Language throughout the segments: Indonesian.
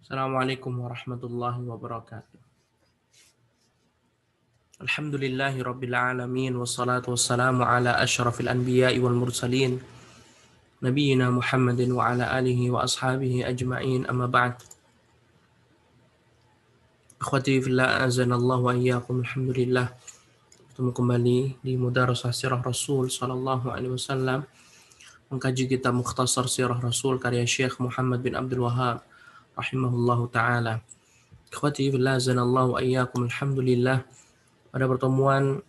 Assalamualaikum warahmatullahi wabarakatuh. Alhamdulillahi rabbil alamin wassalatu wassalamu ala asyrafil anbiya'i wal mursalin nabiyyina Muhammadin wa ala alihi wa ashabihi ajma'in amma ba'd. Akhwati fillah azanallahu wa iyyakum. Alhamdulillah bertemu kembali di Mudarasah Sirah Rasul sallallahu alaihi wasallam, mengkaji kitab Mukhtasar Sirah Rasul karya Syekh Muhammad bin Abdul Wahhab rahimahullahu taala. Akhwati fillah azanallahu wa iyyakum. Alhamdulillah, pada pertemuan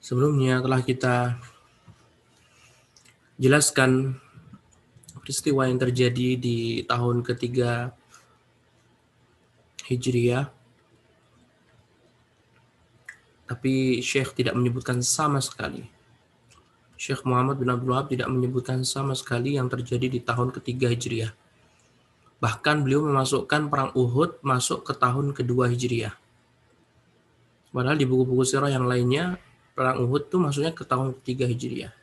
sebelumnya telah kita jelaskan peristiwa yang terjadi di tahun ketiga Hijriah, tapi Syekh tidak menyebutkan sama sekali. Syekh Muhammad bin Abdul Wahhab tidak menyebutkan sama sekali yang terjadi di tahun ketiga Hijriah. Bahkan beliau memasukkan perang Uhud masuk ke tahun kedua Hijriah. Padahal di buku-buku sirah yang lainnya, perang Uhud itu masuknya ke tahun ketiga Hijriah.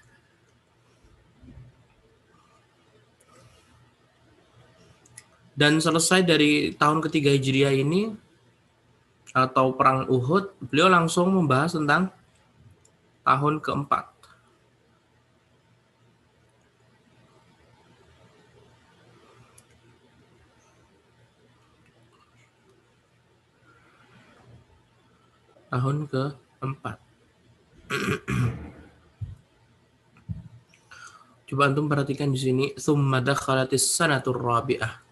Dan selesai dari tahun ketiga Hijriah ini, atau perang Uhud, beliau langsung membahas tentang tahun keempat. Tahun keempat. Coba antum perhatikan di sini, tsumma dakhalatis sanatur rabi'ah.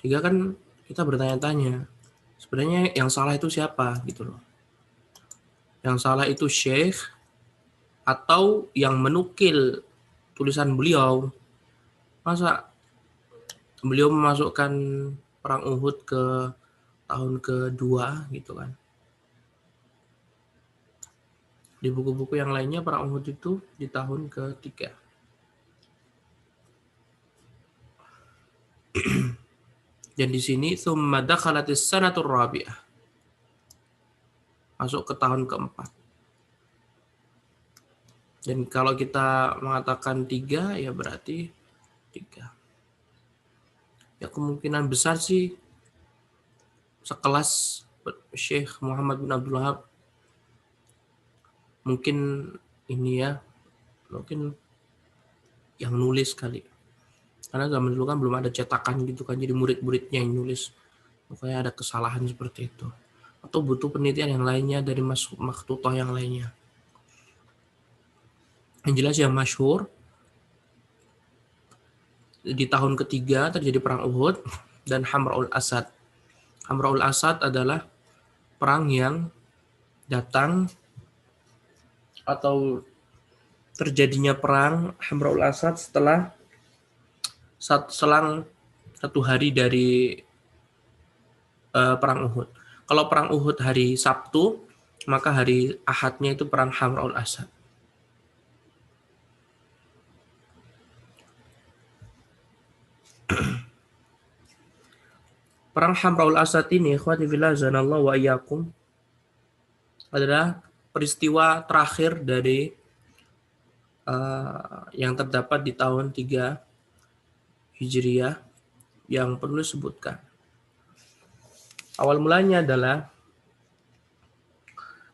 Jika kan kita bertanya-tanya, sebenarnya yang salah itu siapa gitu loh. Yang salah itu Syekh atau yang menukil tulisan beliau. Masa beliau memasukkan perang Uhud ke tahun kedua gitu kan. Di buku-buku yang lainnya perang Uhud itu di tahun ketiga. Dan di sini tsumma dakhalatis sanatur rabi'ah. Masuk ke tahun keempat. Dan kalau kita mengatakan 3 ya berarti 3. Ya kemungkinan besar sih sekelas Syekh Muhammad bin Abdul Wahhab mungkin ini ya, mungkin yang nulis kali. Karena zaman dulu kan belum ada cetakan gitu kan, jadi murid-muridnya yang nulis. Makanya ada kesalahan seperti itu. Atau butuh penelitian yang lainnya dari makhtutah yang lainnya. Yang jelas yang masyhur, di tahun ketiga terjadi perang Uhud dan Hamra'ul Asad. Hamra'ul Asad adalah perang yang datang atau terjadinya perang Hamra'ul Asad setelah selang 1 hari dari perang Uhud. Kalau perang Uhud hari Sabtu, maka hari Ahadnya itu perang Hamra'ul Asad. Perang Hamra'ul Asad ini, ikhwati fillah zanallahu wa iyyakum, adalah peristiwa terakhir dari yang terdapat di tahun 3 Hijriah yang perlu disebutkan. Awal mulanya adalah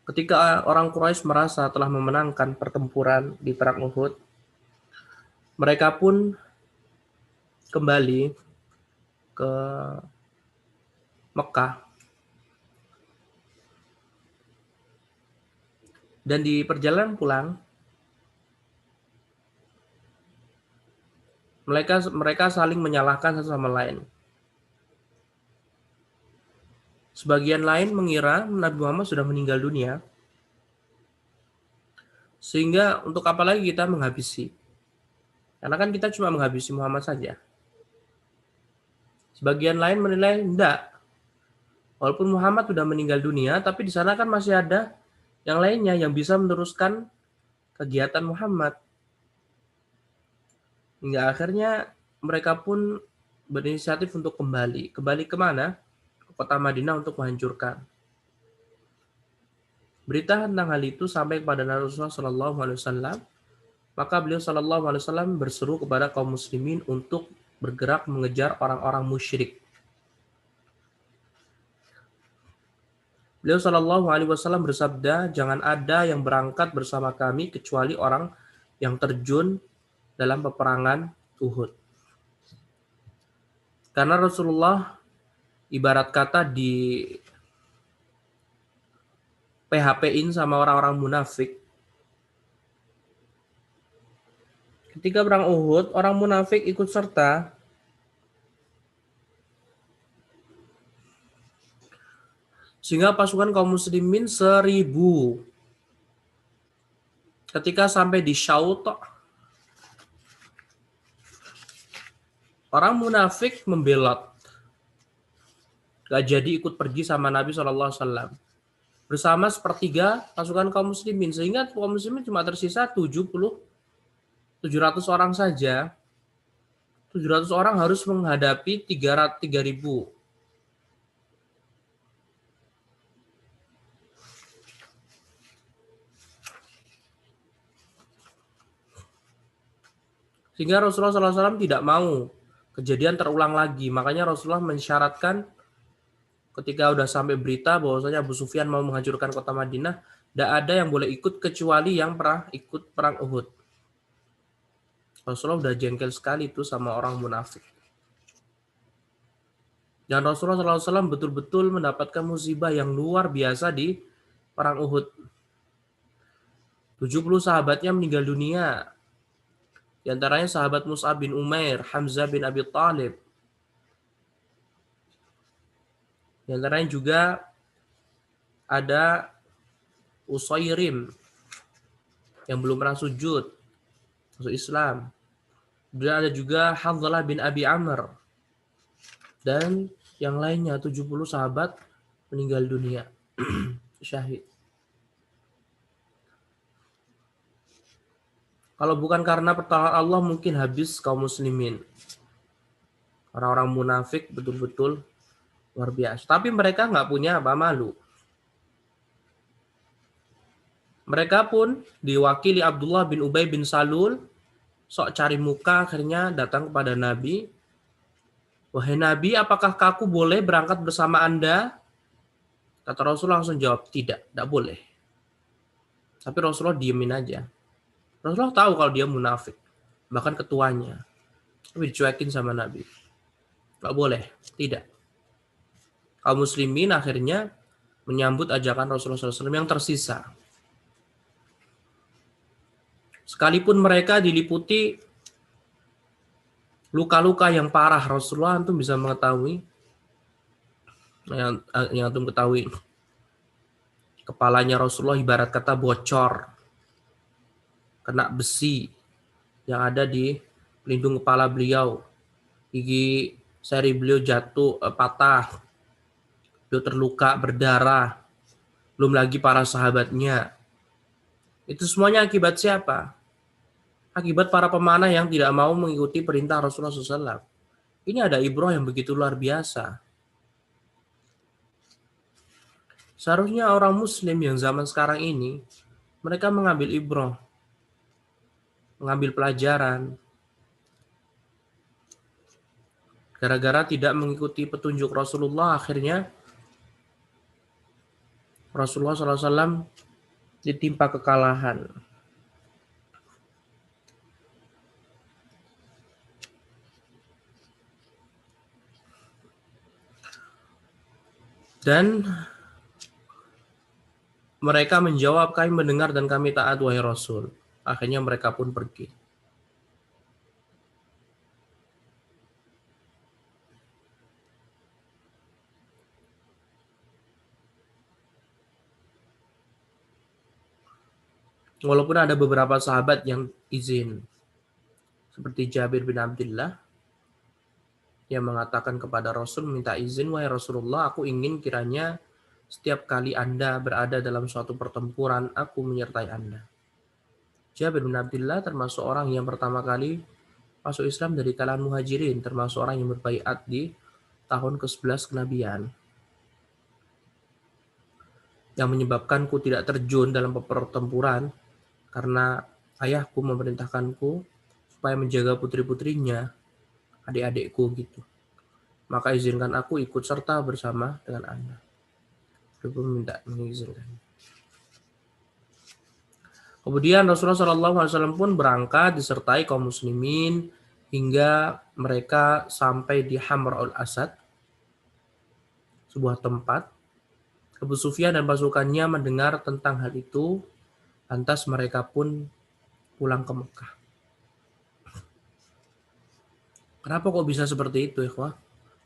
ketika orang Quraisy merasa telah memenangkan pertempuran di perang Uhud, mereka pun kembali ke Mekah. Dan di perjalanan pulang, mereka saling menyalahkan satu sama lain. Sebagian lain mengira Nabi Muhammad sudah meninggal dunia, sehingga untuk apa lagi kita menghabisi? Karena kan kita cuma menghabisi Muhammad saja. Sebagian lain menilai enggak. Walaupun Muhammad sudah meninggal dunia, tapi di sana kan masih ada yang lainnya yang bisa meneruskan kegiatan Muhammad. Hingga akhirnya mereka pun berinisiatif untuk kembali. Kembali kemana? Ke kota Madinah untuk menghancurkan. Berita tentang hal itu sampai kepada Rasulullah SAW. Maka beliau Shallallahu Alaihi Wasallam berseru kepada kaum muslimin untuk bergerak mengejar orang-orang musyrik. Beliau Shallallahu Alaihi Wasallam bersabda, jangan ada yang berangkat bersama kami kecuali orang yang terjun dalam peperangan Uhud. Karena Rasulullah ibarat kata di PHP-in sama orang-orang munafik. Ketika perang Uhud, orang munafik ikut serta. Sehingga pasukan kaum muslimin 1000. Ketika sampai di Syaut, orang munafik membelot. Gak jadi ikut pergi sama Nabi SAW. Bersama sepertiga pasukan kaum muslimin. Sehingga kaum muslimin cuma tersisa 700 orang saja. 700 orang harus menghadapi 3.000. Sehingga Rasulullah SAW tidak mau kejadian terulang lagi. Makanya Rasulullah mensyaratkan ketika udah sampai berita bahwasanya Abu Sufyan mau menghancurkan kota Madinah, tidak ada yang boleh ikut kecuali yang pernah ikut perang Uhud. Rasulullah udah jengkel sekali itu sama orang munafik. Dan Rasulullah SAW betul-betul mendapatkan musibah yang luar biasa di perang Uhud. 70 sahabatnya meninggal dunia. Di antaranya sahabat Mus'ab bin Umair, Hamzah bin Abi Thalib. Di antaranya juga ada Usairim yang belum pernah sujud masuk Islam. Dan ada juga Hanzalah bin Abi Amr. Dan yang lainnya 70 sahabat meninggal dunia. Syahid. Kalau bukan karena pertolongan Allah mungkin habis kaum muslimin. Orang-orang munafik betul-betul luar biasa. Tapi mereka nggak punya apa malu. Mereka pun diwakili Abdullah bin Ubay bin Salul, sok cari muka akhirnya datang kepada Nabi. Wahai Nabi, apakah aku boleh berangkat bersama Anda? Kata Rasulullah langsung jawab, tidak boleh. Tapi Rasulullah diemin aja. Rasulullah tahu kalau dia munafik. Bahkan ketuanya. Tapi dicuekin sama Nabi. Gak boleh, tidak. Kaum muslimin akhirnya menyambut ajakan Rasulullah SAW yang tersisa. Sekalipun mereka diliputi luka-luka yang parah, Rasulullah antum bisa mengetahui, yang antum ketahui, kepalanya Rasulullah ibarat kata bocor, kena besi yang ada di pelindung kepala beliau, gigi seri beliau jatuh, patah, beliau terluka, berdarah, belum lagi para sahabatnya. Itu semuanya akibat siapa? Akibat para pemanah yang tidak mau mengikuti perintah Rasulullah SAW. Ini ada ibrah yang begitu luar biasa. Seharusnya orang muslim yang zaman sekarang ini, mereka mengambil ibrah, mengambil pelajaran. Gara-gara tidak mengikuti petunjuk Rasulullah, akhirnya Rasulullah SAW ditimpa kekalahan. Dan mereka menjawab, kami mendengar dan kami taat wahai Rasul. Akhirnya mereka pun pergi. Walaupun ada beberapa sahabat yang izin. Seperti Jabir bin Abdullah yang mengatakan kepada Rasul, minta izin, wahai Rasulullah, aku ingin kiranya setiap kali Anda berada dalam suatu pertempuran, aku menyertai Anda. Jabir bin Abdullah termasuk orang yang pertama kali masuk Islam dari kalangan muhajirin, termasuk orang yang berbaiat di tahun ke-11 kenabian. Yang menyebabkanku tidak terjun dalam pertempuran karena ayahku memerintahkanku supaya menjaga putri-putrinya, adik-adikku gitu. Maka izinkan aku ikut serta bersama dengan Anda. Dia pun minta mengizinkan. Kemudian Rasulullah SAW pun berangkat disertai kaum muslimin hingga mereka sampai di Hamra'ul Asad, sebuah tempat. Abu Sufyan dan pasukannya mendengar tentang hal itu, lantas mereka pun pulang ke Mekah. Kenapa kok bisa seperti itu, ikhwah?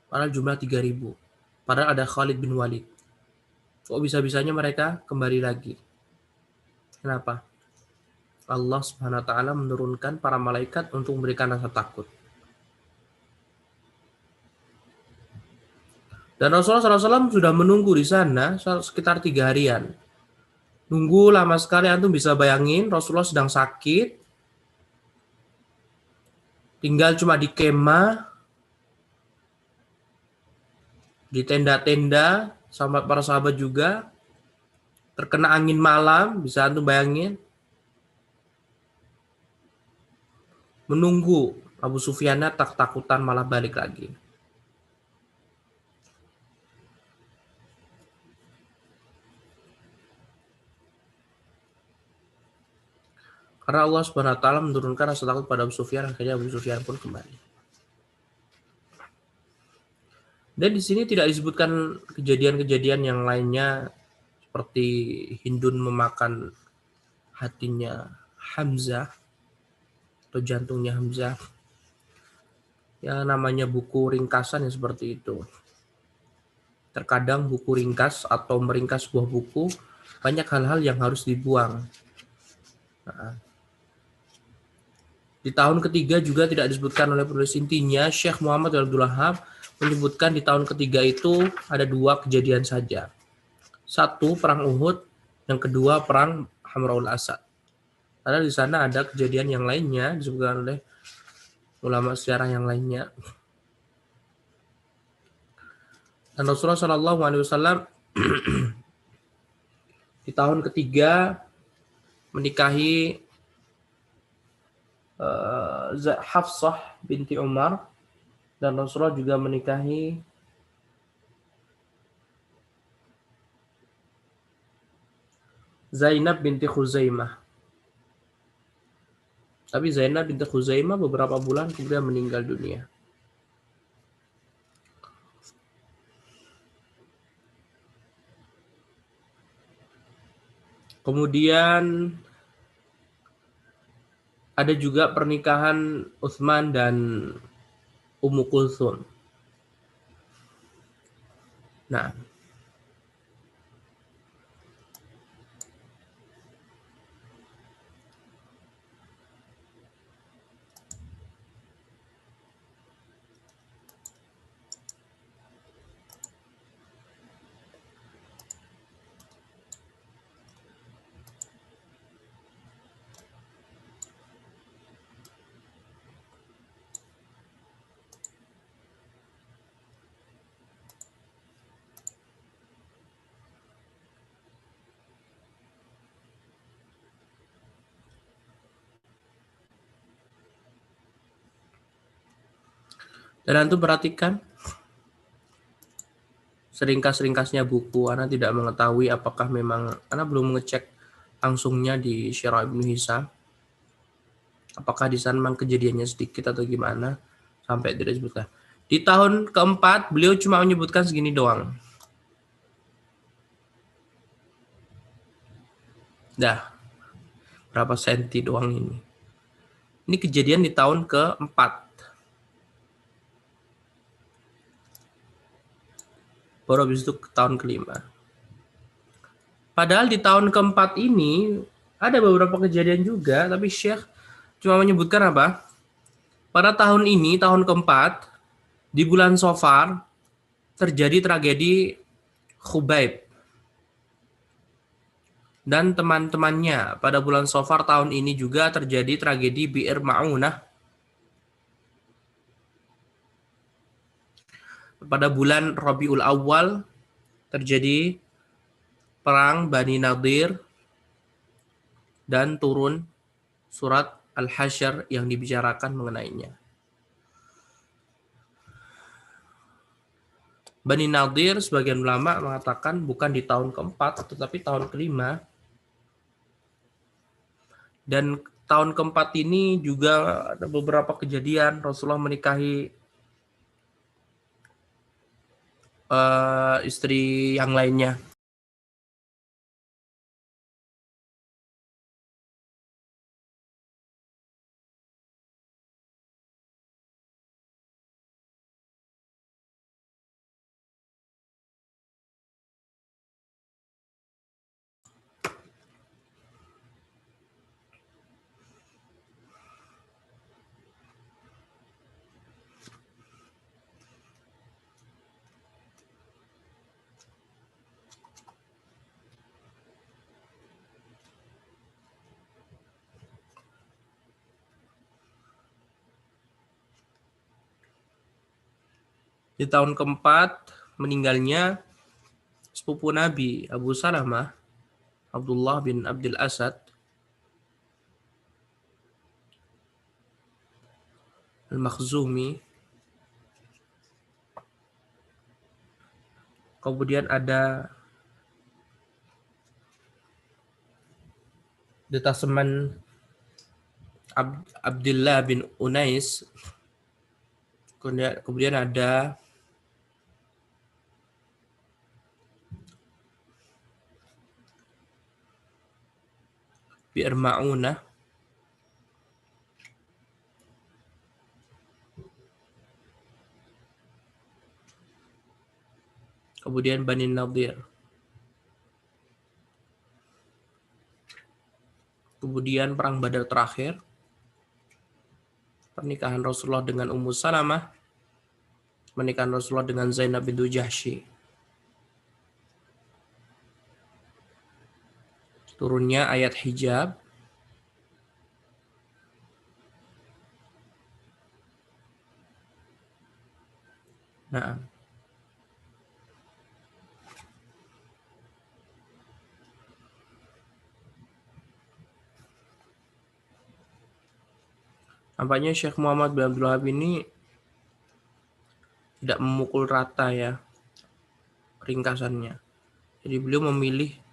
Padahal jumlah 3.000. Padahal ada Khalid bin Walid. Kok bisa-bisanya mereka kembali lagi? Kenapa? Allah Subhanahu wa taala menurunkan para malaikat untuk memberikan rasa takut. Dan Rasulullah SAW sudah menunggu di sana sekitar 3 harian. Nunggu lama sekali, antum bisa bayangin Rasulullah sedang sakit, tinggal cuma di kemah, di tenda-tenda, sama para sahabat juga, terkena angin malam, bisa antum bayangin. Menunggu Abu Sufyannya tak-takutan malah balik lagi. Karena Allah Subhanahu wa taala menurunkan rasa takut pada Abu Sufyan, akhirnya Abu Sufyan pun kembali. Dan di sini tidak disebutkan kejadian-kejadian yang lainnya seperti Hindun memakan hatinya Hamzah atau jantungnya Hamzah. Yang namanya buku ringkasan yang seperti itu. Terkadang buku ringkas atau meringkas sebuah buku, banyak hal-hal yang harus dibuang. Nah, di tahun ketiga juga tidak disebutkan oleh penulis, intinya Syekh Muhammad bin Abdul Wahhab menyebutkan di tahun ketiga itu ada 2 kejadian saja. 1 perang Uhud, yang kedua perang Hamra'ul Asad. Karena di sana ada kejadian yang lainnya disebutkan oleh ulama sejarah yang lainnya. Dan Rasulullah SAW di tahun ketiga menikahi Hafsah binti Umar, dan Rasulullah juga menikahi Zainab binti Khuzaimah. Tapi Zainab binti Khuzaimah beberapa bulan kemudian meninggal dunia. Kemudian ada juga pernikahan Utsman dan Ummu Kulthum. Nah, dan antum perhatikan seringkas-ringkasnya buku. Ana tidak mengetahui apakah memang, Ana belum mengecek langsungnya di Syarah Ibnu Hisam, apakah di sana memang kejadiannya sedikit atau gimana sampai tidak disebutkan. Di tahun keempat beliau cuma menyebutkan segini doang. Dah, berapa senti doang ini. Ini kejadian di tahun keempat. Baru habis itu ke tahun kelima. Padahal di tahun keempat ini ada beberapa kejadian juga, tapi Syekh cuma menyebutkan apa? Pada tahun ini, tahun keempat, di bulan Safar, terjadi tragedi Khubaib dan teman-temannya. Pada bulan Safar tahun ini juga terjadi tragedi Bi'r Ma'unah. Pada bulan Rabiul Awal terjadi perang Bani Nadir dan turun surat Al-Hasyr yang dibicarakan mengenainya. Bani Nadir, sebagian ulama mengatakan bukan di tahun keempat, tetapi tahun kelima. Dan tahun keempat ini juga ada beberapa kejadian Rasulullah menikahi istri yang lainnya. Di tahun keempat meninggalnya sepupu Nabi Abu Salamah, Abdullah bin Abdul Asad Al-Makhzumi. Kemudian ada detasemen Abdullah bin Unais. Kemudian ada Bi'r Ma'unah. Kemudian Bani Nadir. Kemudian perang Badar terakhir. Pernikahan Rasulullah dengan Ummu Salamah. Pernikahan Rasulullah dengan Zainab bintu Jahsy. Turunnya ayat hijab. Nah, nampaknya Syekh Muhammad bin Abdul Wahab ini tidak memukul rata ya ringkasannya. Jadi beliau memilih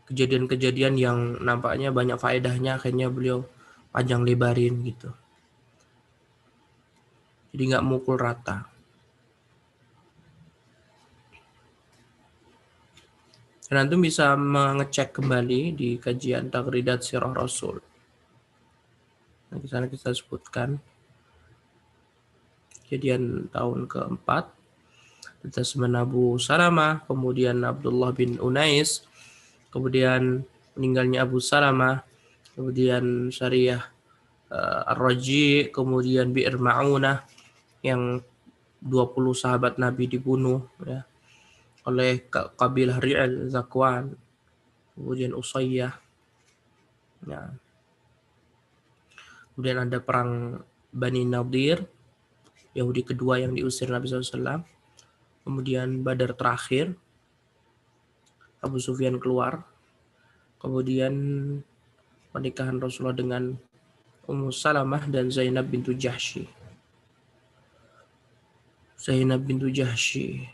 kejadian-kejadian yang nampaknya banyak faedahnya, akhirnya beliau panjang lebarin gitu. Jadi nggak memukul rata. Dan antum bisa mengecek kembali di kajian Taghridat Sirah Rasul. Nah, di sana kita sebutkan kejadian tahun keempat, detasemen Abu Salamah, kemudian Abdullah bin Unais, kemudian meninggalnya Abu Salamah, kemudian Syariah Ar-Raji, kemudian Bi'r Ma'unah yang 20 sahabat Nabi dibunuh ya, oleh kabilah Ri'al Zakwan, kemudian Usayyah. Ya. Kemudian ada perang Bani Nadir, Yahudi kedua yang diusir Nabi SAW. Kemudian Badar terakhir, Abu Sufyan keluar. Kemudian pernikahan Rasulullah dengan Ummu Salamah dan Zainab bintu Jahsy. Zainab bintu Jahsy.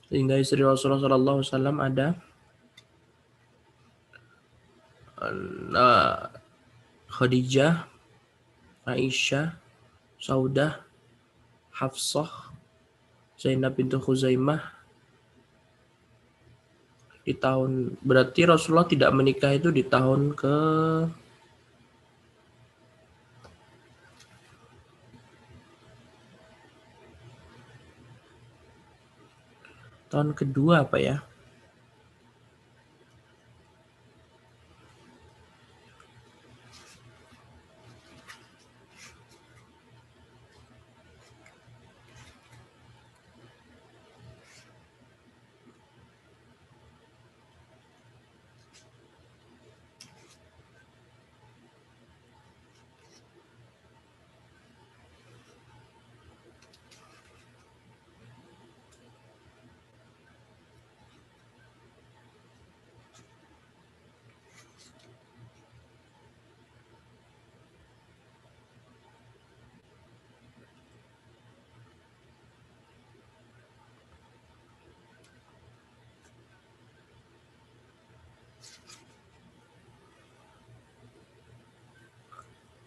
Sehingga istri Rasulullah SAW ada Khadijah, Aisyah, Saudah, Hafsah, Zainab bintu Khuzaimah. Di tahun, berarti Rasulullah tidak menikah itu di tahun kedua apa ya?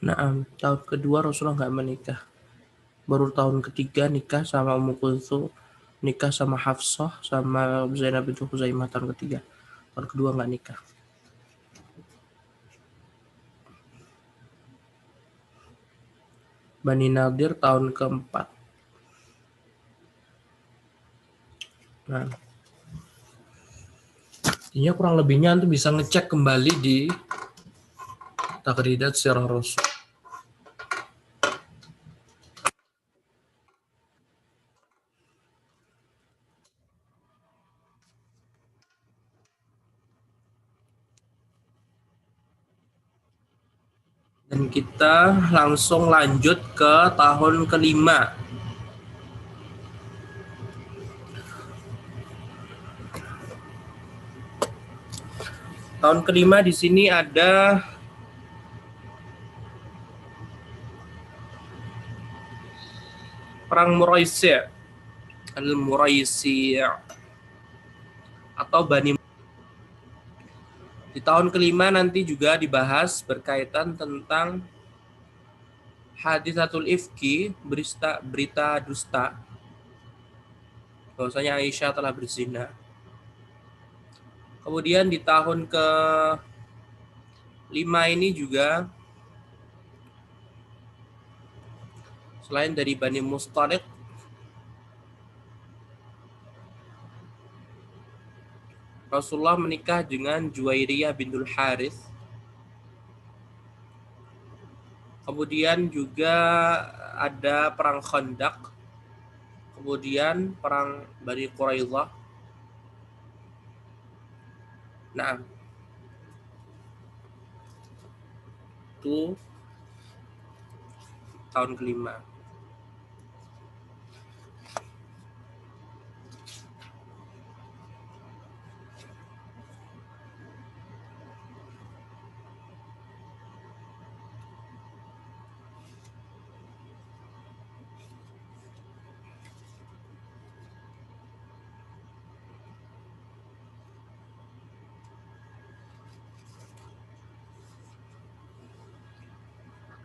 Nah, tahun kedua Rasulullah nggak menikah. Baru tahun ketiga nikah sama Ummu Kulthum, nikah sama Hafsah, sama Zainab bintu Khuzaimah tahun ketiga. Tahun kedua nggak nikah. Bani Nadir tahun keempat. Nah, intinya kurang lebihnya Antum bisa ngecek kembali di Taghridat Sirah Rasul. Dan kita langsung lanjut ke tahun kelima. Tahun kelima di sini ada Perang Muraisi', Al-Muraisi' atau Bani. Di tahun kelima nanti juga dibahas berkaitan tentang Hadisatul Ifki, berita dusta, bahwasanya Aisyah telah berzina. Kemudian di tahun ke-5 ini juga selain dari Bani Mustaliq, Rasulullah menikah dengan Juwairiyah bintul Harith. Kemudian juga ada perang Khandaq. Kemudian perang Bani Quraidah. Nah, itu tahun kelima.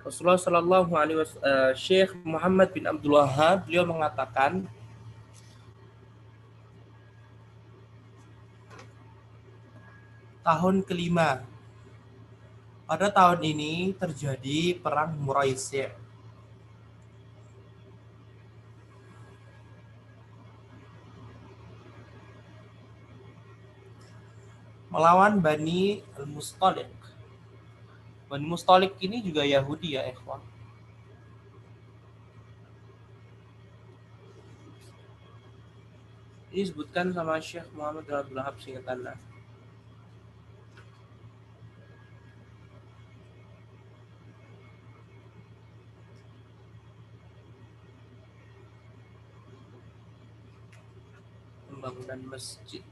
Rasulullah Shallallahu Alaihi Wasallam, Syekh Muhammad bin Abdul Wahab, beliau mengatakan tahun kelima. Pada tahun ini terjadi perang Muraisi' melawan Bani Al-Mustaliq. Bani Mustaliq ini juga Yahudi ya, ikhwan. Ini disebutkan sama Syekh Muhammad bin Abdul Wahab singkatannya. Pembangunan masjid.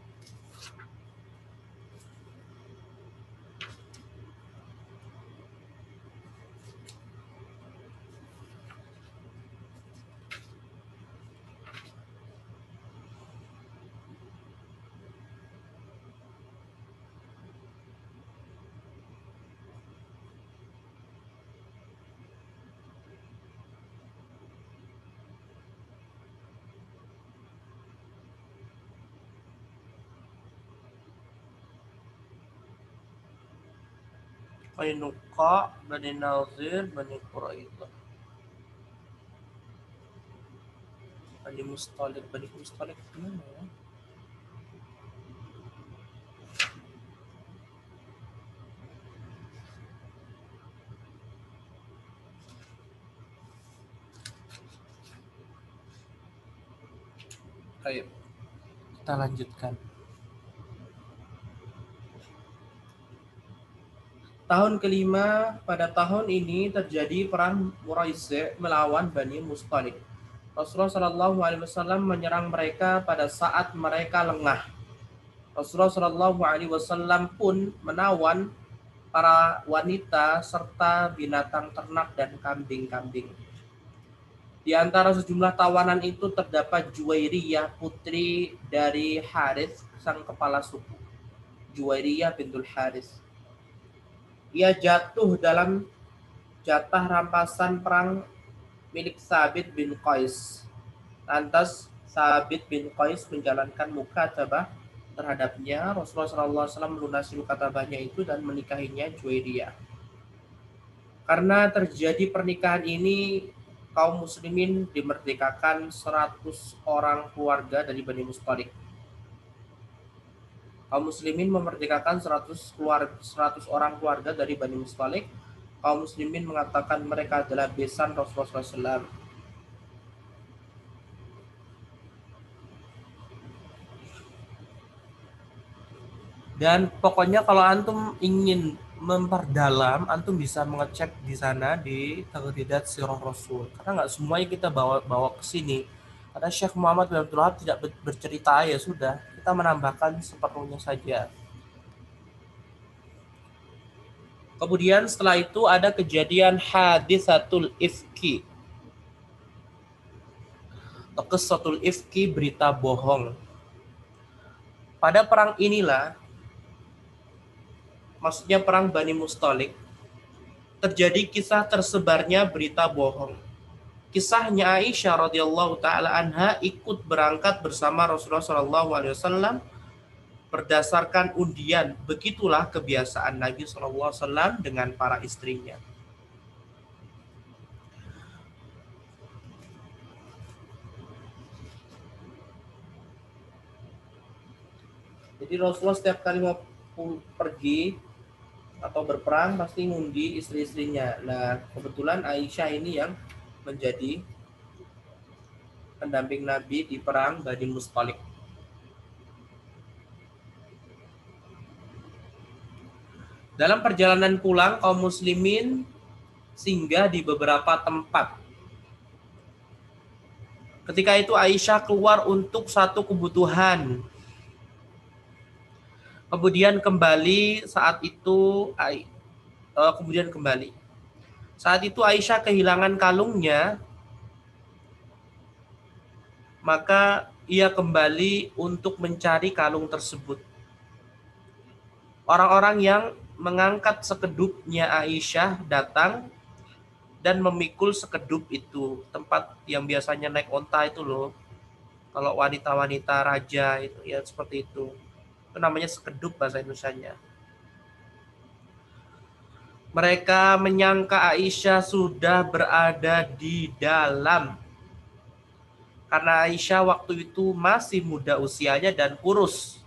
Qainuqa, Bani Nazir, Bani Quraidah. Bani Mustaliq gimana ya? Ayo, kita lanjutkan. Tahun kelima, pada tahun ini terjadi perang Muraisi' melawan Bani Mustaliq. Rasulullah Shallallahu Alaihi Wasallam menyerang mereka pada saat mereka lengah. Rasulullah Shallallahu Alaihi Wasallam pun menawan para wanita serta binatang ternak dan kambing-kambing. Di antara sejumlah tawanan itu terdapat Juwairiyah, putri dari Harith, sang kepala suku. Juwairiyah bintul Harith. Ia jatuh dalam jatah rampasan perang milik Sabit bin Qais. Lantas Sabit bin Qais menjalankan mukatabah terhadapnya. Rasulullah SAW melunasi mukatabahnya itu dan menikahinya Juwairiyah. Karena terjadi pernikahan ini, kaum muslimin dimerdekakan 100 orang keluarga dari Bani Mustalik. Kaum muslimin memerdekakan 100 orang keluarga dari Bani Mustalik. Kaum muslimin mengatakan mereka adalah besan Rasulullah SAW. Dan pokoknya kalau antum ingin memperdalam, antum bisa mengecek di sana di Taghridat Sirah Rasul. Karena nggak semuanya kita bawa ke sini. Karena Syekh Muhammad bin Abdul Wahab tidak bercerita, ya sudah, kita menambahkan seperlunya saja. Kemudian setelah itu ada kejadian Hadisatul Ifki. Qissatul Ifki, berita bohong. Pada perang inilah, maksudnya perang Bani Mustalik, terjadi kisah tersebarnya berita bohong. Kisahnya Aisyah radhiyallahu taala anha ikut berangkat bersama Rasulullah SAW berdasarkan undian. Begitulah kebiasaan Nabi SAW dengan para istrinya. Jadi Rasulullah setiap kali mau pergi atau berperang pasti ngundi istri-istrinya. Nah, kebetulan Aisyah ini yang menjadi pendamping Nabi di perang Bani Mustalik. Dalam perjalanan pulang, kaum muslimin singgah di beberapa tempat. Ketika itu Aisyah keluar untuk satu kebutuhan. Kemudian kembali saat itu Saat itu Aisyah kehilangan kalungnya, maka ia kembali untuk mencari kalung tersebut. Orang-orang yang mengangkat sekedupnya Aisyah datang dan memikul sekedup itu, tempat yang biasanya naik onta itu loh. Kalau wanita-wanita raja itu ya seperti itu. Itu namanya sekedup bahasa Indonesianya. Mereka menyangka Aisyah sudah berada di dalam. Karena Aisyah waktu itu masih muda usianya dan kurus.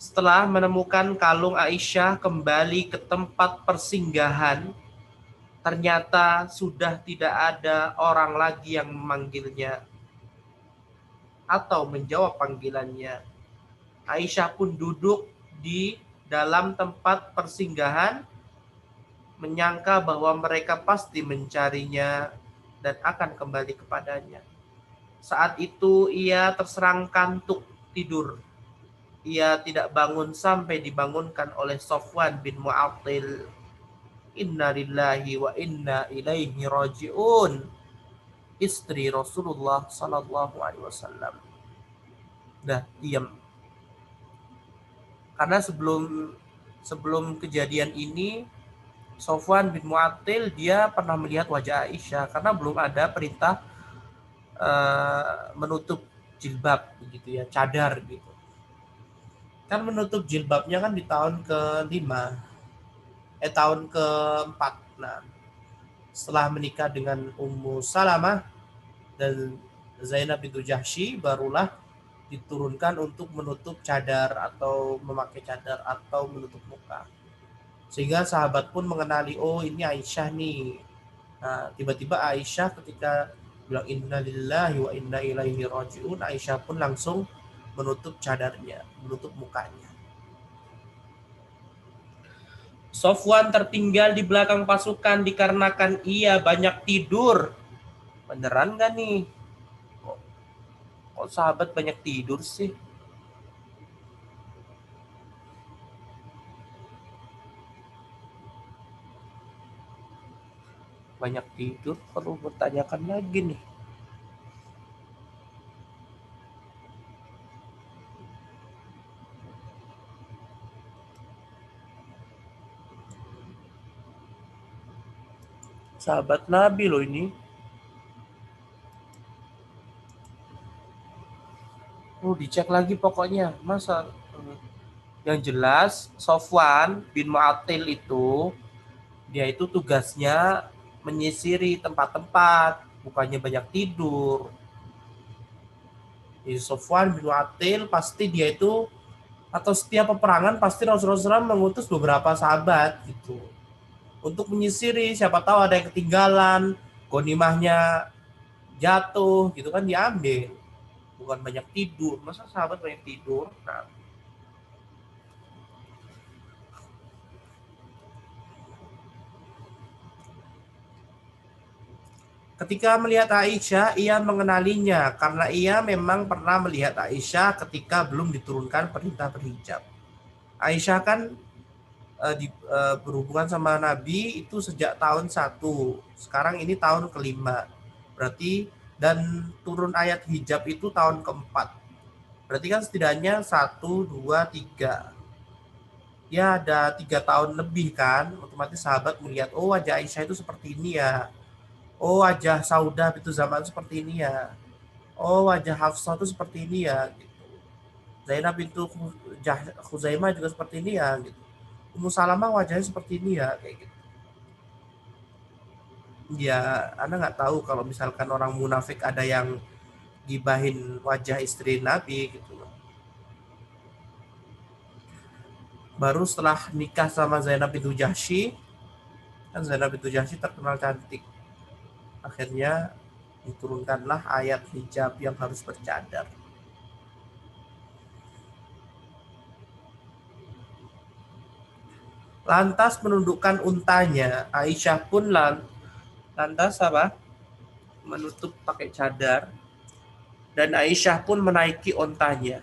Setelah menemukan kalung Aisyah kembali ke tempat persinggahan, ternyata sudah tidak ada orang lagi yang memanggilnya atau menjawab panggilannya. Aisyah pun duduk di dalam tempat persinggahan, menyangka bahwa mereka pasti mencarinya dan akan kembali kepadanya. Saat itu ia terserang kantuk tidur. Ia tidak bangun sampai dibangunkan oleh Sofwan bin Mu'attil. Inna lillahi wa inna ilaihi raji'un. Istri Rasulullah sallallahu alaihi wasallam. Dah diam. Karena sebelum kejadian ini, Sofwan bin Mu'attil dia pernah melihat wajah Aisyah karena belum ada perintah menutup jilbab begitu ya, cadar gitu. Kan menutup jilbabnya kan di tahun ke-5, tahun ke-4. Nah, setelah menikah dengan Ummu Salamah dan Zainab bintu Jahsy, barulah diturunkan untuk menutup cadar atau memakai cadar atau menutup muka. Sehingga sahabat pun mengenali, oh ini Aisyah nih. Nah, tiba-tiba Aisyah ketika bilang inna lillahi wa inna ilaihi raji'un, Aisyah pun langsung menutup cadarnya, menutup mukanya. Sofwan tertinggal di belakang pasukan dikarenakan ia banyak tidur. Beneran gak nih? Kok sahabat banyak tidur sih? Banyak tidur, perlu bertanyakan lagi nih. Sahabat Nabi loh ini. Dicek lagi pokoknya. Masa yang jelas Sofwan bin Mu'attil itu dia itu tugasnya menyisiri tempat-tempat, bukannya banyak tidur. Jadi Sofwan bin Mu'attil pasti dia itu, atau setiap peperangan pasti Rasulullah SAW mengutus beberapa sahabat gitu untuk menyisiri, siapa tahu ada yang ketinggalan, ghanimahnya jatuh gitu kan, diambil. Bukan banyak tidur. Masa sahabat banyak tidur? Nah, ketika melihat Aisyah, ia mengenalinya karena ia memang pernah melihat Aisyah ketika belum diturunkan perintah berhijab. Aisyah kan berhubungan sama Nabi itu sejak tahun 1. Sekarang ini tahun kelima. Berarti dan turun ayat hijab itu tahun keempat. Berarti kan setidaknya 1, 2, 3. Ya ada 3 tahun lebih kan. Otomatis sahabat melihat, oh wajah Aisyah itu seperti ini ya. Oh wajah Saudah itu zaman seperti ini ya. Oh wajah Hafsah itu seperti ini ya. Gitu. Zainab itu Khuzaimah juga seperti ini ya. Gitu. Ummu Salamah wajahnya seperti ini ya, kayak gitu. Ya, Anda nggak tahu kalau misalkan orang munafik ada yang gibahin wajah istri Nabi gitu. Baru setelah nikah sama Zainab bintu Jahsy, kan Zainab bintu Jahsy terkenal cantik. Akhirnya diturunkanlah ayat hijab yang harus bercadar. Lantas menundukkan untanya, Aisyah pun lantas apa? Menutup pakai cadar, dan Aisyah pun menaiki untanya.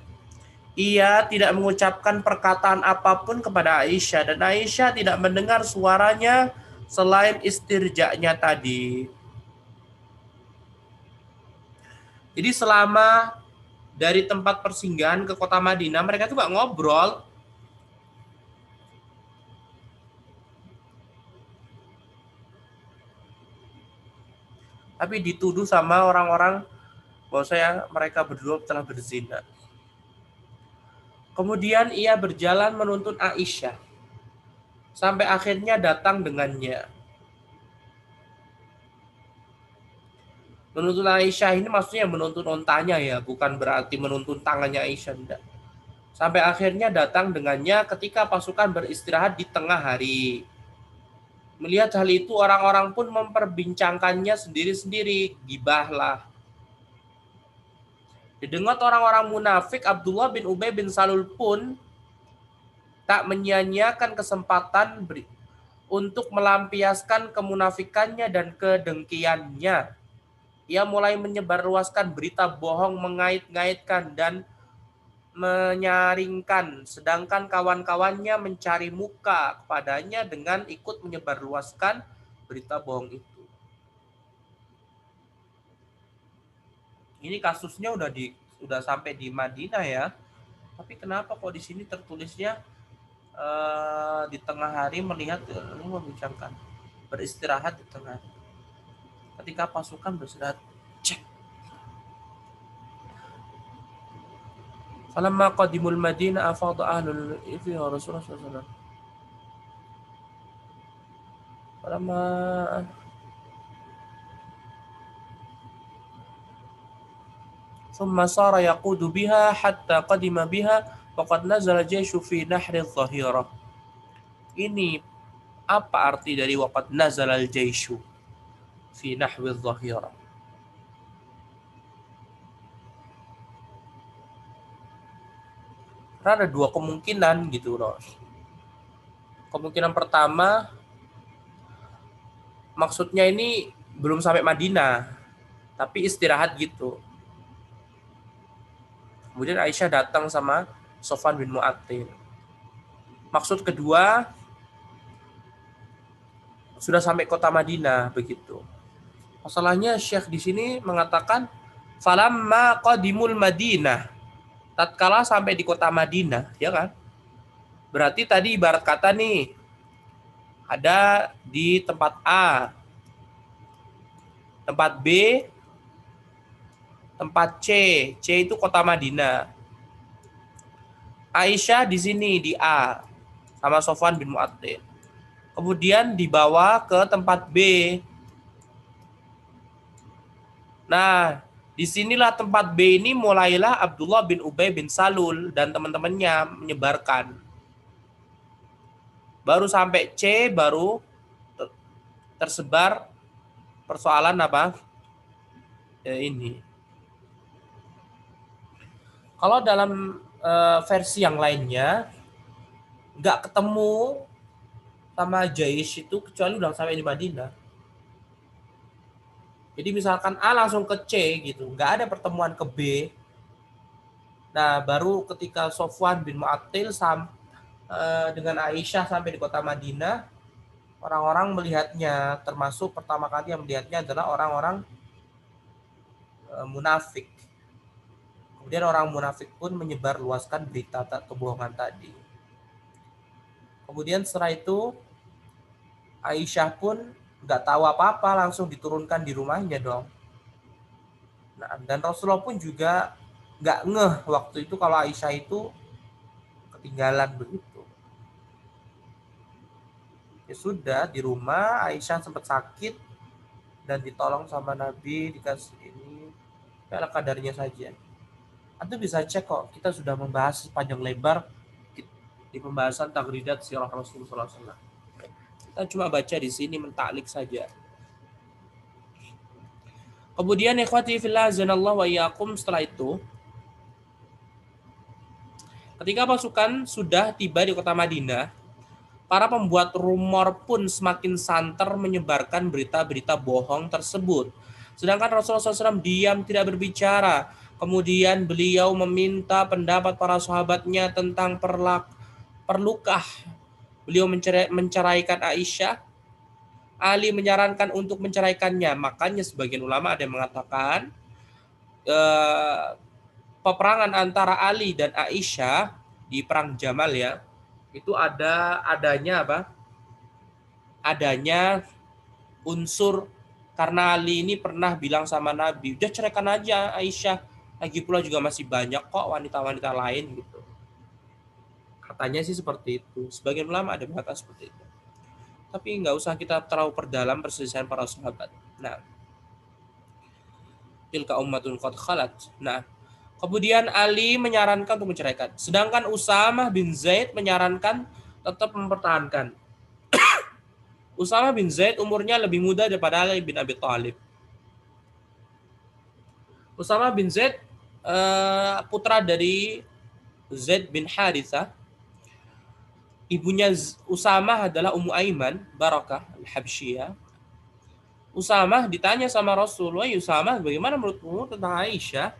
Ia tidak mengucapkan perkataan apapun kepada Aisyah, dan Aisyah tidak mendengar suaranya selain istirja'nya tadi. Jadi selama dari tempat persinggahan ke kota Madinah, mereka tuh gak ngobrol. Tapi dituduh sama orang-orang bahwasanya mereka berdua telah berzina. Kemudian ia berjalan menuntun Aisyah sampai akhirnya datang dengannya. Menuntun Aisyah ini maksudnya menuntun ontanya ya, bukan berarti menuntun tangannya Aisyah, tidak. Sampai akhirnya datang dengannya ketika pasukan beristirahat di tengah hari. Melihat hal itu, orang-orang pun memperbincangkannya sendiri-sendiri. Gibahlah. Didengar orang-orang munafik, Abdullah bin Ubay bin Salul pun tak menyia-nyiakan kesempatan untuk melampiaskan kemunafikannya dan kedengkiannya. Ia mulai menyebarluaskan berita bohong, mengait-ngaitkan dan menyaringkan, sedangkan kawan-kawannya mencari muka kepadanya dengan ikut menyebarluaskan berita bohong itu. Ini kasusnya udah sampai di Madinah ya, tapi kenapa kok di sini tertulisnya di tengah hari melihat, ini membincangkan beristirahat di tengah hari. Ketika pasukan beristirahat, cek. Falamma qadimul Madinah afadha ahlul ilmi wa Rasulullah sallallahu alaihi wasallam. Falamma thumma sara yaqudu biha hatta qadima biha faqad nazala jayshu fi nahri adh-dhahirah. Ini apa arti dari waqad nazala al-jayshu fi nahwi adh-dhahirah? Karena ada dua kemungkinan gitu loh. Kemungkinan pertama, maksudnya ini belum sampai Madinah, tapi istirahat gitu. Kemudian Aisyah datang sama Sofwan bin Mu'attil. Maksud kedua, sudah sampai kota Madinah begitu. Masalahnya Syekh di sini mengatakan falamma qadimul Madinah. Tatkala sampai di kota Madinah, ya kan? Berarti tadi ibarat kata nih, ada di tempat A, Tempat B, tempat C. C itu kota Madinah. Aisyah di sini di A sama Sofwan bin Mu'attil. Kemudian dibawa ke tempat B. Nah, disinilah tempat B ini mulailah Abdullah bin Ubay bin Salul dan teman-temannya menyebarkan. Baru sampai C baru tersebar persoalan apa? Ini. Kalau dalam versi yang lainnya nggak ketemu sama Jaish itu kecuali udah sampai di Madinah. Jadi misalkan A langsung ke C gitu, nggak ada pertemuan ke B. Nah, baru ketika Sofwan bin Mu'attil dengan Aisyah sampai di kota Madinah, orang-orang melihatnya, termasuk pertama kali yang melihatnya adalah orang-orang munafik. Kemudian orang munafik pun menyebarluaskan berita kebohongan tadi. Kemudian setelah itu Aisyah pun nggak tahu apa-apa, langsung diturunkan di rumahnya dong. Nah, dan Rasulullah pun juga nggak ngeh waktu itu kalau Aisyah itu ketinggalan begitu. Ya sudah, di rumah Aisyah sempat sakit dan ditolong sama Nabi, dikasih ini, ala kadarnya saja. Anda bisa cek kok, kita sudah membahas panjang lebar di pembahasan Taghridat Sirah Rasulullah SAW. Kita cuma baca di sini, mentaklik saja. Kemudian ikhwati fillah azanallahu wa iyyakum, setelah itu ketika pasukan sudah tiba di kota Madinah, para pembuat rumor pun semakin santer menyebarkan berita-berita bohong tersebut. Sedangkan Rasulullah SAW diam tidak berbicara. Kemudian beliau meminta pendapat para sahabatnya tentang perlukah beliau menceraikan Aisyah. Ali menyarankan untuk menceraikannya. Makanya sebagian ulama ada yang mengatakan peperangan antara Ali dan Aisyah di perang Jamal ya, itu adanya apa? Adanya unsur karena Ali ini pernah bilang sama Nabi, udah ceraikan aja Aisyah. Lagi pula juga masih banyak kok wanita-wanita lain gitu. Katanya sih seperti itu. Sebagian ulama ada mengatakan seperti itu. Tapi nggak usah kita terlalu perdalam perselisihan para sahabat. Nah, tilka ummatun qad khalat. Nah, kemudian Ali menyarankan untuk menceraikan. Sedangkan Usamah bin Zaid menyarankan tetap mempertahankan. Usamah bin Zaid umurnya lebih muda daripada Ali bin Abi Thalib. Usamah bin Zaid putra dari Zaid bin Harithah. Ibunya Usamah adalah Ummu Aiman Barakah Al-Habsyiyah. Usamah ditanya sama Rasulullah, Usamah bagaimana menurutmu tentang Aisyah?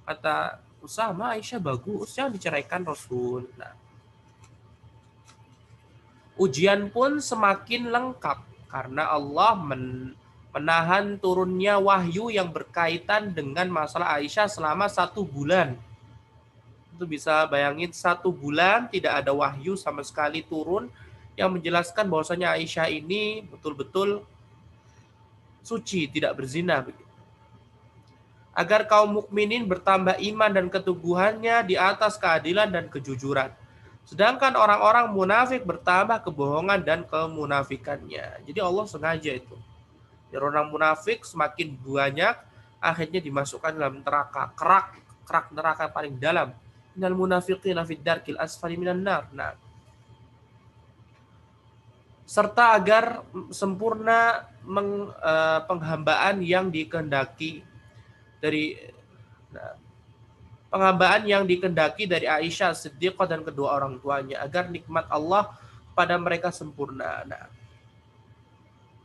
Kata Usamah, Aisyah bagus, jangan diceraikan Rasul. Nah, ujian pun semakin lengkap karena Allah menahan turunnya wahyu yang berkaitan dengan masalah Aisyah selama 1 bulan. Itu bisa bayangin 1 bulan tidak ada wahyu sama sekali turun yang menjelaskan bahwasanya Aisyah ini betul-betul suci, tidak berzina begitu. Agar kaum mukminin bertambah iman dan keteguhannya di atas keadilan dan kejujuran. Sedangkan orang-orang munafik bertambah kebohongan dan kemunafikannya. Jadi Allah sengaja itu. Biar orang munafik semakin banyak, akhirnya dimasukkan dalam neraka, kerak neraka paling dalam. Innal munafiqina fid darkil asfali minan nar. Nah, serta agar sempurna penghambaan yang dikehendaki dari Aisyah Siddiqah dan kedua orang tuanya, agar nikmat Allah pada mereka sempurna. Nah,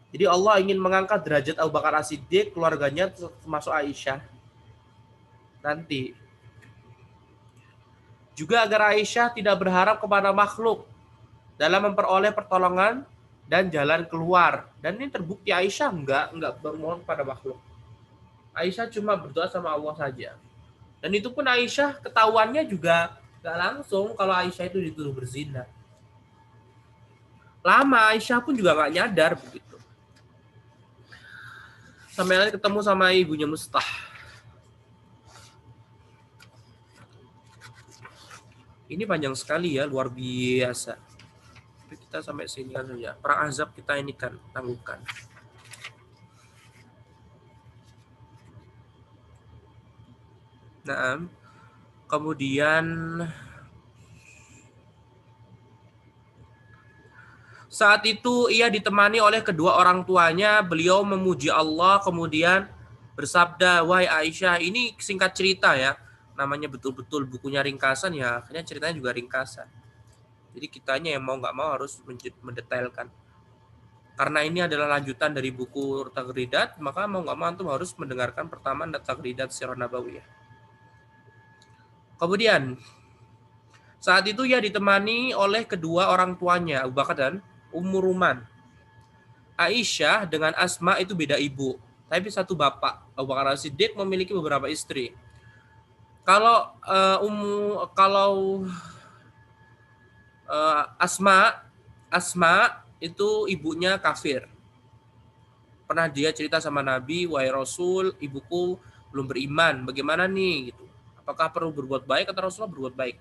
jadi Allah ingin mengangkat derajat Abu Bakar As-Siddiq, keluarganya termasuk Aisyah nanti. Juga agar Aisyah tidak berharap kepada makhluk dalam memperoleh pertolongan dan jalan keluar. Dan ini terbukti Aisyah enggak bermohon kepada makhluk. Aisyah cuma berdoa sama Allah saja. Dan itu pun Aisyah ketahuannya juga enggak langsung kalau Aisyah itu dituduh berzina. Lama Aisyah pun juga enggak nyadar begitu. Sampai nanti ketemu sama ibunya Mustah. Ini panjang sekali ya, luar biasa. Tapi kita sampai sini kan saja. Perang Ahzab kita ini kan tangguhkan. Nah, kemudian saat itu ia ditemani oleh kedua orang tuanya. Beliau memuji Allah, kemudian bersabda, "Wahai Aisyah," ini singkat cerita ya. Namanya betul-betul bukunya ringkasan ya, akhirnya ceritanya juga ringkasan. Jadi kitanya yang mau nggak mau harus mendetailkan. Karena ini adalah lanjutan dari buku Taghridat, maka mau nggak mau antum harus mendengarkan pertama Taghridat Sirah Nabawiyah. Kemudian saat itu ia ditemani oleh kedua orang tuanya, Abu Bakar dan Ummu Ruman. Aisyah dengan Asma itu beda ibu, tapi satu bapak. Abu Bakar As-Siddiq memiliki beberapa istri. Kalau Asma itu ibunya kafir. Pernah dia cerita sama Nabi, "Wahai Rasul, ibuku belum beriman. Bagaimana nih?" gitu. Apakah perlu berbuat baik? Kata Rasulullah, berbuat baik.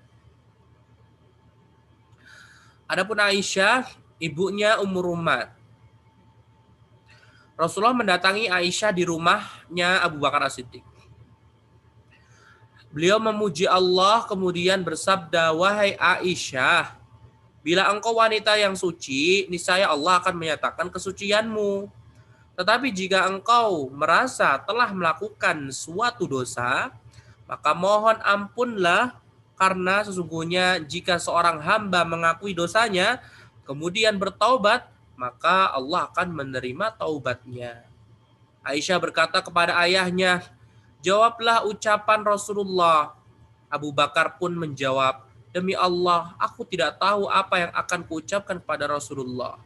Adapun Aisyah, ibunya Ummu Ruman. Rasulullah mendatangi Aisyah di rumahnya Abu Bakar As-Siddiq. Beliau memuji Allah kemudian bersabda, "Wahai Aisyah, bila engkau wanita yang suci, niscaya Allah akan menyatakan kesucianmu. Tetapi jika engkau merasa telah melakukan suatu dosa, maka mohon ampunlah, karena sesungguhnya jika seorang hamba mengakui dosanya, kemudian bertaubat, maka Allah akan menerima taubatnya." Aisyah berkata kepada ayahnya, "Jawablah ucapan Rasulullah." Abu Bakar pun menjawab, "Demi Allah, aku tidak tahu apa yang akan kuucapkan kepada Rasulullah."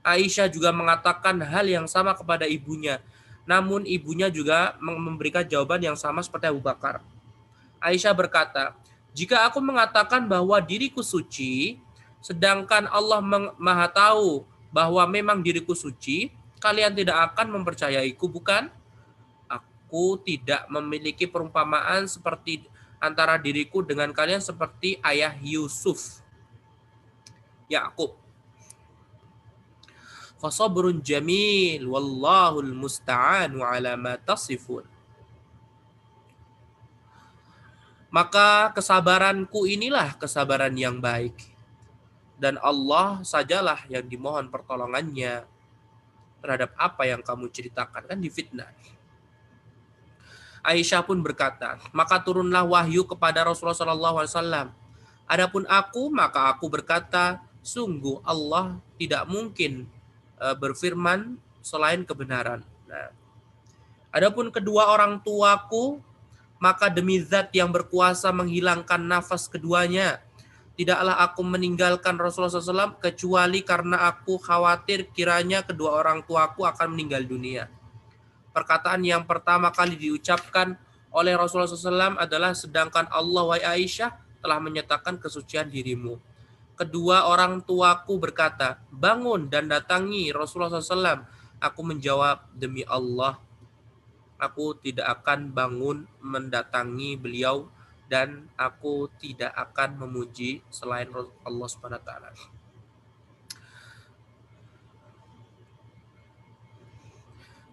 Aisyah juga mengatakan hal yang sama kepada ibunya. Namun ibunya juga memberikan jawaban yang sama seperti Abu Bakar. Aisyah berkata, "Jika aku mengatakan bahwa diriku suci, sedangkan Allah Maha tahu bahwa memang diriku suci, kalian tidak akan mempercayaiku, bukan? Aku tidak memiliki perumpamaan seperti antara diriku dengan kalian seperti ayah Yusuf, Yakub. Fasabrun jamil wallahul musta'anu ala ma tasifun." Maka kesabaranku inilah kesabaran yang baik, dan Allah sajalah yang dimohon pertolongannya terhadap apa yang kamu ceritakan. Kan difitnah. Aisyah pun berkata, "Maka turunlah wahyu kepada Rasulullah SAW. Adapun aku, maka aku berkata, sungguh Allah tidak mungkin berfirman selain kebenaran." Nah, adapun kedua orang tuaku, maka demi zat yang berkuasa menghilangkan nafas keduanya, tidaklah aku meninggalkan Rasulullah SAW kecuali karena aku khawatir kiranya kedua orang tuaku akan meninggal dunia. Perkataan yang pertama kali diucapkan oleh Rasulullah SAW adalah, "Sedangkan Allah, wahai Aisyah, telah menyatakan kesucian dirimu." Kedua orang tuaku berkata, "Bangun dan datangi Rasulullah SAW." Aku menjawab, "Demi Allah, aku tidak akan bangun mendatangi beliau, dan aku tidak akan memuji selain Allah Subhanahu wa taala."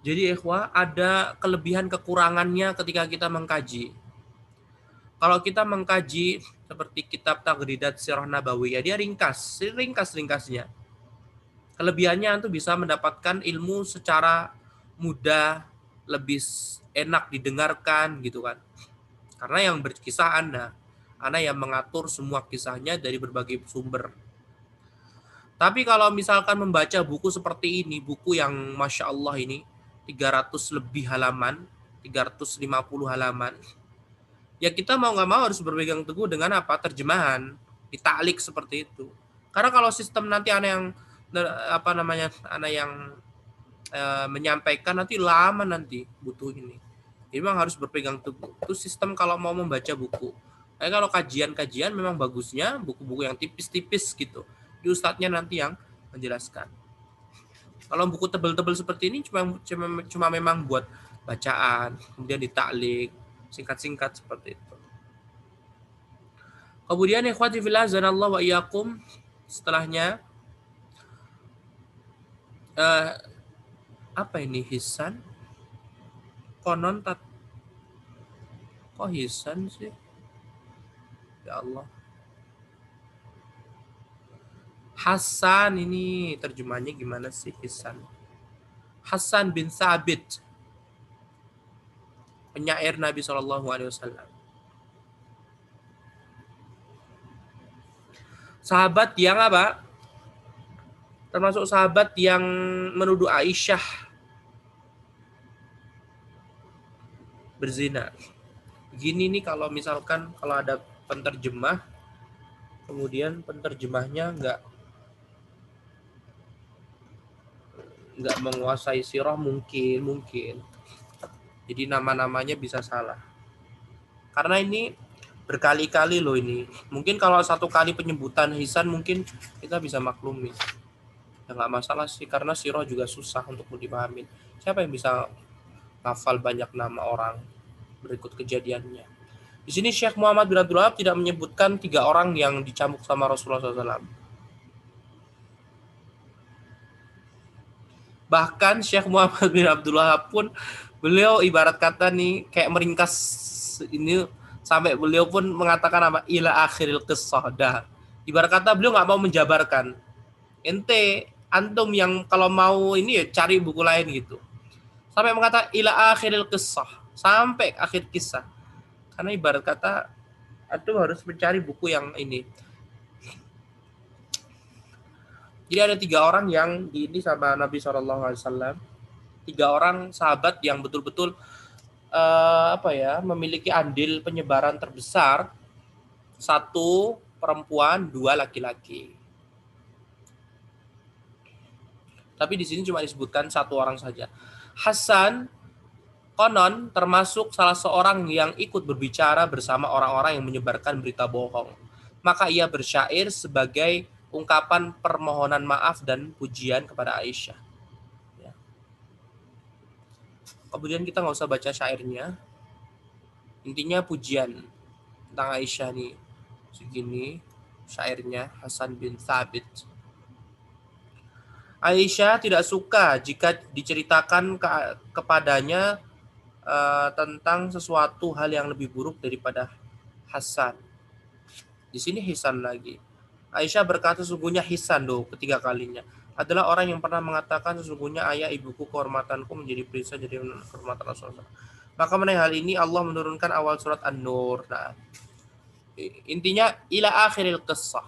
Jadi ikhwah, ada kelebihan kekurangannya ketika kita mengkaji. Kalau kita mengkaji seperti kitab Taghridat Sirah Nabawiyah, dia ringkas-ringkasnya. Kelebihannya itu bisa mendapatkan ilmu secara mudah, lebih enak didengarkan gitu kan. Karena yang berkisah Anda yang mengatur semua kisahnya dari berbagai sumber. Tapi kalau misalkan membaca buku seperti ini, buku yang Masya Allah ini, 300 lebih halaman, 350 halaman, ya kita mau nggak mau harus berpegang teguh dengan apa? Terjemahan, ditaklik seperti itu. Karena kalau sistem nanti anak yang menyampaikan nanti lama, nanti butuh ini. Jadi memang harus berpegang teguh. Itu sistem kalau mau membaca buku. Kalau kajian-kajian memang bagusnya buku-buku yang tipis-tipis gitu. Di ustadznya nanti yang menjelaskan. Kalau buku tebal-tebal seperti ini cuma memang buat bacaan, kemudian ditaklik, singkat-singkat seperti itu. Kemudian ikhwati fillah azanallahu wa iyyakum, setelahnya apa ini hisan? Konon kok hisan sih? Ya Allah. Hasan ini terjemahnya gimana sih hisan? Hasan bin Thabit, penyair Nabi SAW. Sahabat yang apa? Termasuk sahabat yang menuduh Aisyah berzina. Begini nih kalau misalkan kalau ada penterjemah, kemudian penterjemahnya nggak menguasai sirah mungkin. Jadi nama-namanya bisa salah. Karena ini berkali-kali loh ini. Mungkin kalau satu kali penyebutan hisan mungkin kita bisa maklumi. Ya nggak masalah sih, karena sirah juga susah untuk dipahami. Siapa yang bisa hafal banyak nama orang? Berikut kejadiannya. Di sini Syekh Muhammad bin Abdul Wahab tidak menyebutkan 3 orang yang dicambuk sama Rasulullah SAW. Bahkan Syekh Muhammad bin Abdul Wahab pun beliau ibarat kata nih kayak meringkas ini sampai beliau pun mengatakan apa? Ila akhiril qissah. Dah. Ibarat kata beliau nggak mau menjabarkan. Ente antum yang kalau mau ini ya cari buku lain gitu. Sampai mengatakan ila akhiril qissah, sampai akhir kisah. Karena ibarat kata antum harus mencari buku yang ini. Jadi ada 3 orang yang ini sama Nabi SAW. 3 orang sahabat yang betul-betul memiliki andil penyebaran terbesar. 1 perempuan, 2 laki-laki. Tapi di sini cuma disebutkan 1 orang saja. Hasan konon termasuk salah seorang yang ikut berbicara bersama orang-orang yang menyebarkan berita bohong. Maka ia bersyair sebagai ungkapan permohonan maaf dan pujian kepada Aisyah. Ya. Kemudian kita nggak usah baca syairnya. Intinya pujian tentang Aisyah nih. Segini syairnya Hasan bin Thabit. Aisyah tidak suka jika diceritakan kepadanya tentang sesuatu hal yang lebih buruk daripada Hasan. Di sini Hisan lagi. Aisyah berkata sesungguhnya Hisan ketiga kalinya adalah orang yang pernah mengatakan sesungguhnya ayah ibuku kehormatanku menjadi perisai jadi kehormatan Rasulullah. Maka mengenai hal ini Allah menurunkan awal surat An-Nur. Nah, intinya ila akhiril qissah.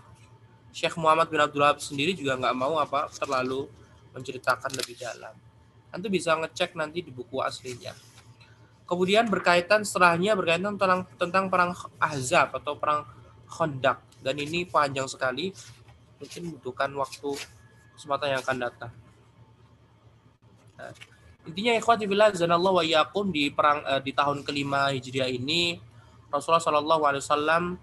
Syekh Muhammad bin Abdul Wahab sendiri juga nggak mau terlalu menceritakan lebih dalam. Nanti bisa ngecek nanti di buku aslinya. Kemudian berkaitan tentang perang Ahzab atau perang Khandaq, dan ini panjang sekali, mungkin membutuhkan waktu kesempatan yang akan datang. Nah, intinya ikhwati fillah zanallahu wa iyyakum, di tahun kelima Hijriah ini Rasulullah SAW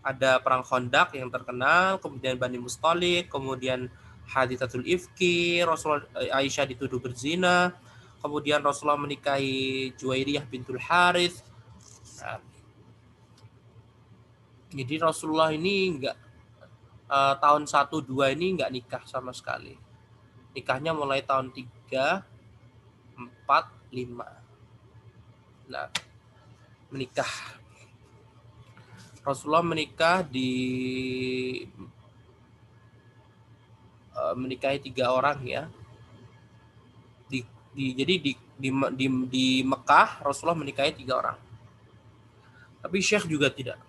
ada perang Khandaq yang terkenal, kemudian Bani Mustalik, kemudian Hadithatul Ifki, Aisyah dituduh berzina, kemudian Rasulullah menikahi Juwairiyah bintul Harith. Nah, jadi Rasulullah ini tahun 1-2 ini enggak nikah sama sekali. Nikahnya mulai tahun 3, 4, 5. Nah, menikah. Rasulullah menikah menikahi 3 orang ya. Jadi di Mekah Rasulullah menikahi 3 orang. Tapi Syekh juga tidak.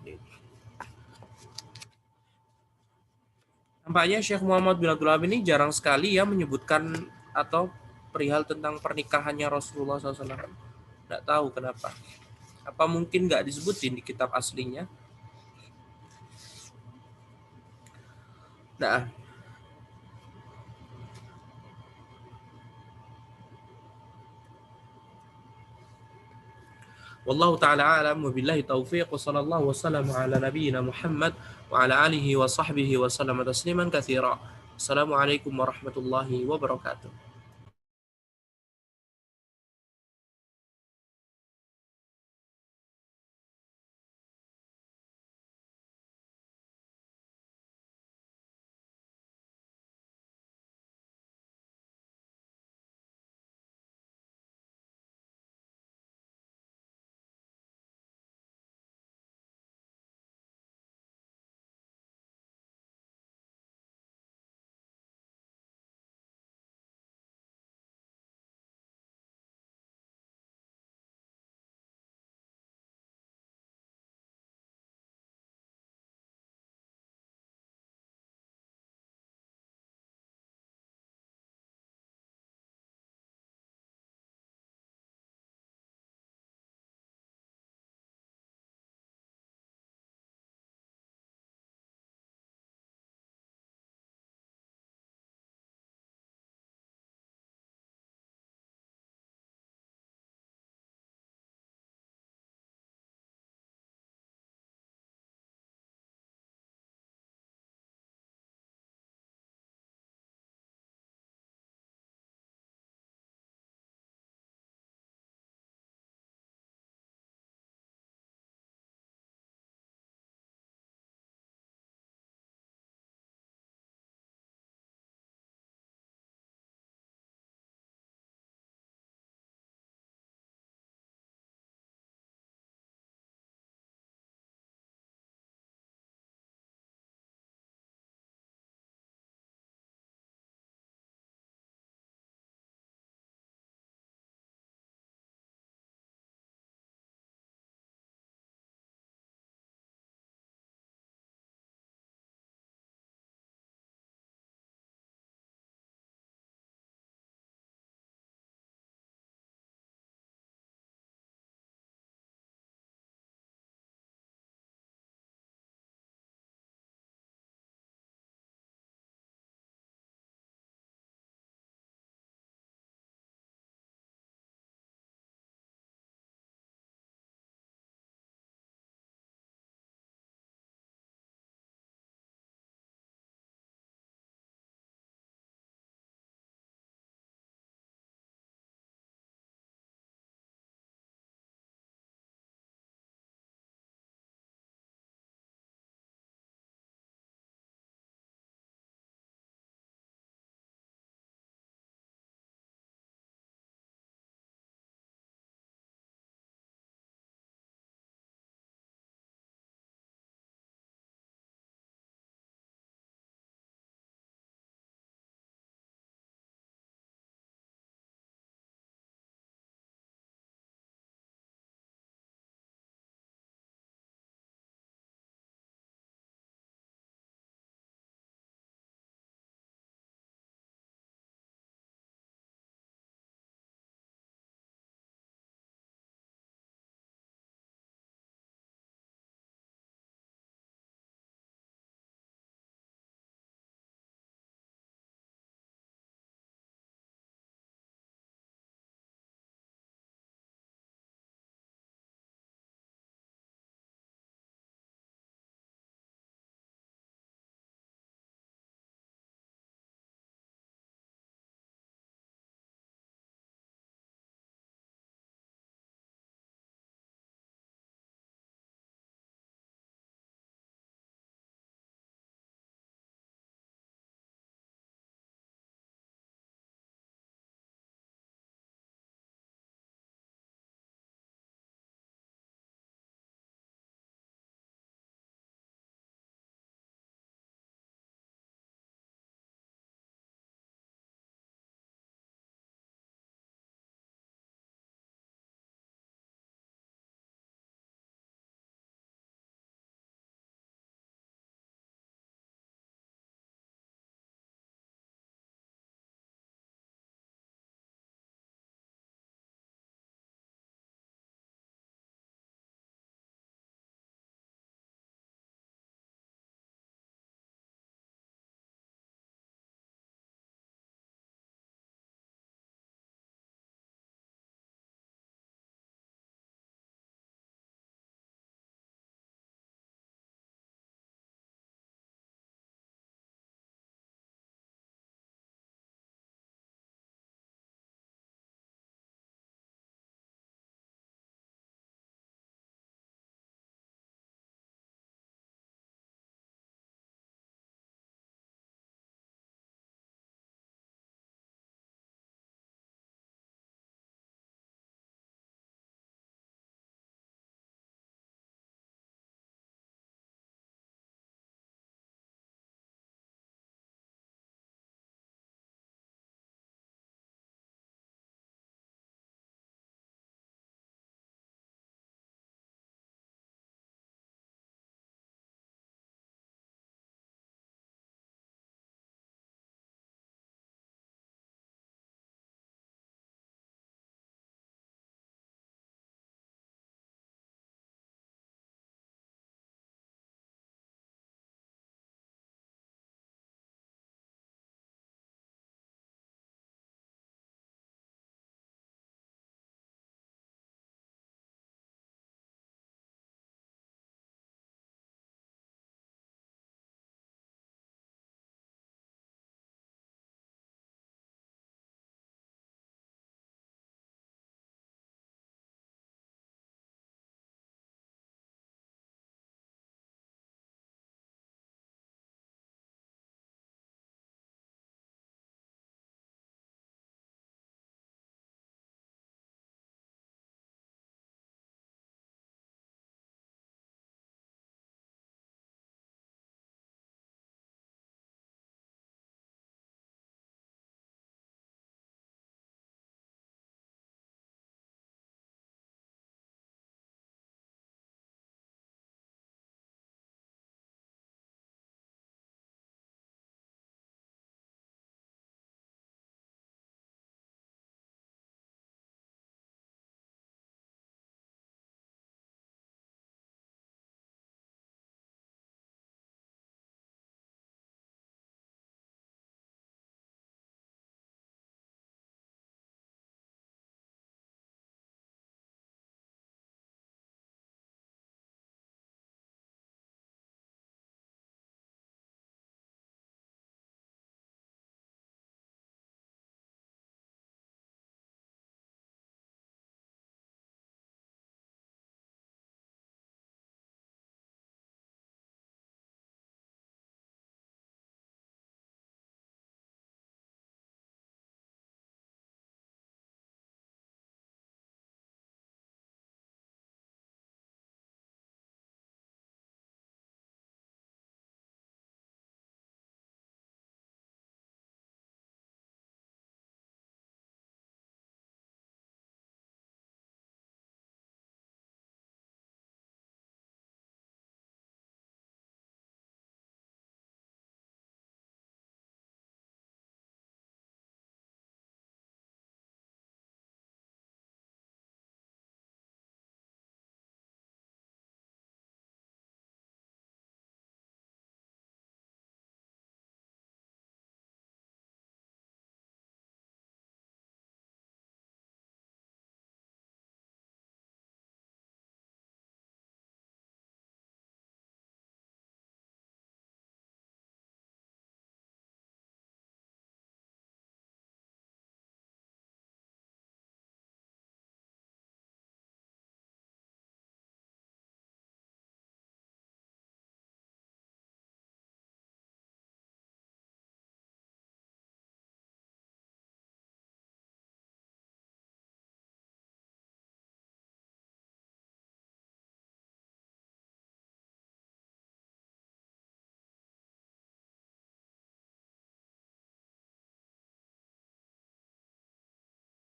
Nampaknya Syekh Muhammad bin Abdul Wahab ini jarang sekali ya menyebutkan atau perihal tentang pernikahannya Rasulullah SAW. Nggak tahu kenapa. Apa mungkin nggak disebutin di kitab aslinya? Nah, wallahu ta'ala a'lam wa billahi taufiq wa sallallahu wa sallam ala nabiyyina Muhammad wa ala alihi wa sahbihi wa sallam tasliman katsira. Assalamualaikum warahmatullahi wabarakatuh.